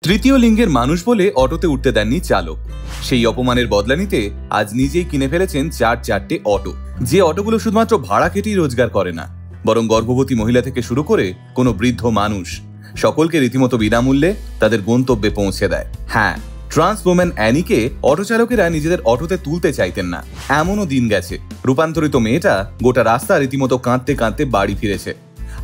তৃতীয় লিঙ্গের মানুষ বলে অটোতে উঠতে দেননি চালক। সেই অপমানের বদলা নিতে আজ নিজেই কিনে ফেলেছেন চারটে অটো, যে অটোগুলো শুধুমাত্র ভাড়া কেটেই রোজগার করে না, বরং গর্ভবতী মহিলা থেকে শুরু করে কোনো বৃদ্ধ মানুষ সকলকে রীতিমতো বিনামূল্যে তাদের গন্তব্যে পৌঁছে দেয়। হ্যাঁ, ট্রান্স ওম্যান অ্যানিকে অটো চালকেরা নিজেদের অটোতে তুলতে চাইতেন না, এমনও দিন গেছে রূপান্তরিত মেয়েটা গোটা রাস্তা রীতিমতো কাঁদতে কাঁদতে বাড়ি ফিরেছে,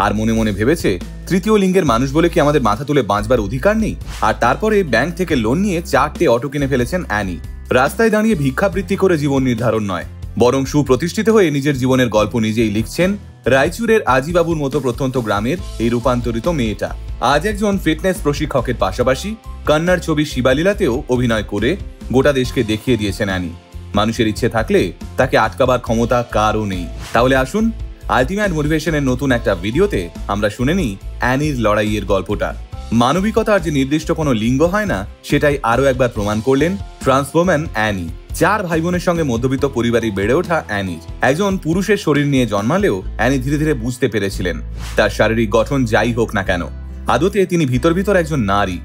আর মনে মনে ভেবেছে তৃতীয় লিঙ্গের মানুষ বলে কি আমাদের মাথা তুলে বাঁচবার অধিকার নেই। আর তারপরে ব্যাংক থেকে লোন নিয়ে 4টে অটো কিনে ফেলেছেন অ্যানি। রাস্তায় দাঁড়িয়ে ভিক্ষাবৃত্তি করে জীবন নির্ধারণ নয়, বরং সুপ্রতিষ্ঠিত হয়ে নিজের জীবনের গল্প নিজেই লিখছেন রায়চুরের আজিবাবুর মতো প্রত্যন্ত গ্রামের এই রূপান্তরিত মেয়েটা। আজ একজন ফিটনেস প্রশিক্ষকের পাশাপাশি কন্নড় ছবি শিবালীলাতেও অভিনয় করে গোটা দেশকে দেখিয়ে দিয়েছেন অ্যানি। মানুষের ইচ্ছে থাকলে তাকে আটকাবার ক্ষমতা কারও নেই। তাহলে আসুন আলটিমেট মোটিভেশনের নতুন একটা ভিডিওতে আমরা শুনে নিই অ্যানির লড়াইয়ের গল্পটা। মানবিকতার যে নির্দিষ্ট কোনো লিঙ্গ হয় না, সেটাই আরো একবার প্রমাণ করলেন ট্রান্স ওম্যান অ্যানি। 4 ভাই বোনের সঙ্গে মধ্যবিত্ত পরিবারে বেড়ে ওঠা অ্যানি একজন পুরুষের শরীর নিয়ে জন্মালেও অ্যানি ধীরে ধীরে বুঝতে পেরেছিলেন তার শারীরিক গঠন যাই হোক না কেন, আদতে তিনি ভিতর একজন নারী।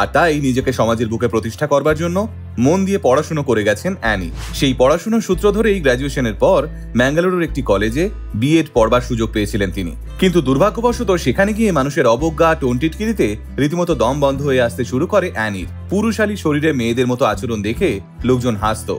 আর তাই নিজেকে সমাজের বুকে প্রতিষ্ঠা করবার জন্য মন দিয়ে পড়াশুনো করে গেছেন অ্যানি। সেই পড়াশোনার সূত্র ধরেই গ্র্যাজুয়েশনের পর ম্যাঙ্গালুরুর একটি কলেজে বিএড পড়বার সুযোগ পেয়েছিলেন তিনি। কিন্তু দুর্ভাগ্যবশত সেখানে গিয়ে মানুষের অবজ্ঞা টোনটিটকিরিতে রীতিমতো দম বন্ধ হয়ে আসতে শুরু করে অ্যানির। পুরুষালী শরীরে মেয়েদের মতো আচরণ দেখে লোকজন হাসত,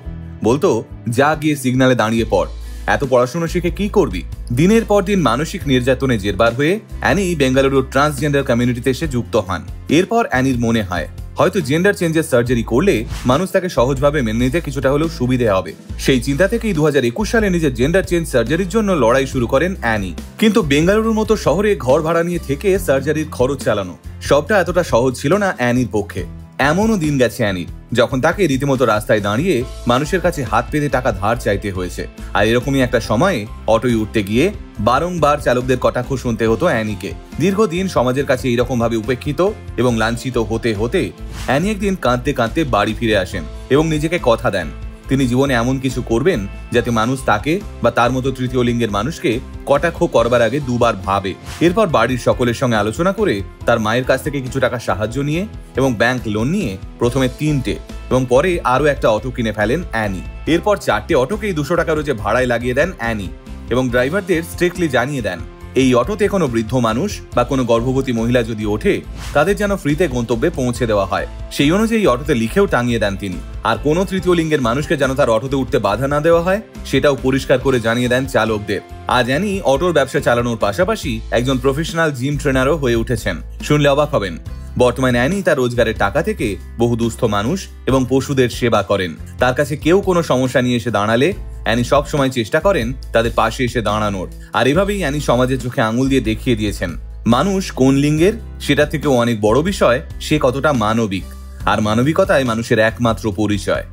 বলতো যা গিয়ে সিগনালে দাঁড়িয়ে পড়, এত পড়াশোনা শিখে কি করবি। দিনের পর দিন মানসিক নির্যাতনে জেরবার হয়ে অ্যানি বেঙ্গালুরুর ট্রান্সজেন্ডার কমিউনিটিতে এসে যুক্ত হন। এরপর অ্যানির মনে হয় হয়তো জেন্ডার চেঞ্জের সার্জারি করলে মানুষ তাকে সহজভাবে মেনে নিতে কিছুটা হলেও সুবিধে হবে। সেই চিন্তা থেকেই 2021 সালে নিজের জেন্ডার চেঞ্জ সার্জারির জন্য লড়াই শুরু করেন অ্যানি। কিন্তু বেঙ্গালুরুর মতো শহরে ঘর ভাড়া নিয়ে থেকে সার্জারির খরচ চালানো সবটা এতটা সহজ ছিল না অ্যানির পক্ষে। এমনও দিন গেছে অ্যানির যখন তাকে রীতিমতো রাস্তায় দাঁড়িয়ে মানুষের কাছে হাত পেতে টাকা ধার চাইতে হয়েছে। আর এরকমই একটা সময়ে অটোয় উঠতে গিয়ে বারংবার চালকদের কটাক্ষ শুনতে হতো অ্যানিকে। দীর্ঘদিন সমাজের কাছে এইরকম ভাবে উপেক্ষিত এবং লাঞ্ছিত হতে হতে অ্যানি একদিন কাঁদতে কাঁদতে বাড়ি ফিরে আসেন এবং নিজেকে কথা দেন তিনি জীবনে এমন কিছু করবেন যাতে মানুষ তাকে বা তার মতো তৃতীয় লিঙ্গের মানুষকে কটাক্ষ করবার আগে দুবার ভাবে। এরপর বাড়ির সকলের সঙ্গে আলোচনা করে তার মায়ের কাছ থেকে কিছু টাকা সাহায্য নিয়ে এবং ব্যাংক লোন নিয়ে প্রথমে 3টে এবং পরে আরো একটা অটো কিনে ফেলেন অ্যানি। এরপর 4টে অটোকেই 200 টাকা রোজে ভাড়ায় লাগিয়ে দেন অ্যানি এবং ড্রাইভারদের স্ট্রিক্টলি জানিয়ে দেন এই অটোতে কোনো বৃদ্ধ মানুষ বা কোনো গর্ভবতী মহিলা যদি ওঠে তাদের যেন ফ্রিতে গন্তব্যে পৌঁছে দেওয়া হয়। সেই অনুযায়ী অটোতে লিখেও টাঙিয়ে দেন তিনি। আর কোনো তৃতীয় লিঙ্গের মানুষকে যেন তার অটোতে উঠতে বাধা না দেওয়া হয় সেটাও পরিষ্কার করে জানিয়ে দেন চালকদের। আজ অ্যানি অটোর ব্যবসা চালানোর পাশাপাশি একজন প্রফেশনাল জিম ট্রেনারও হয়ে উঠেছেন। শুনলে অবাক হবেন, বর্তমানে অ্যানি তার রোজগারের টাকা থেকে বহু দুস্থ মানুষ এবং পশুদের সেবা করেন। তার কাছে কেউ কোনো সমস্যা নিয়ে এসে দাঁড়ালে অ্যানি সব সময় চেষ্টা করেন তাদের পাশে এসে দাঁড়ানোর। আর এভাবেই অ্যানি সমাজের চোখে আঙুল দিয়ে দেখিয়ে দিয়েছেন মানুষ কোন লিঙ্গের সেটা থেকেও অনেক বড় বিষয় সে কতটা মানবিক, আর মানবিকতাই মানুষের একমাত্র পরিচয়।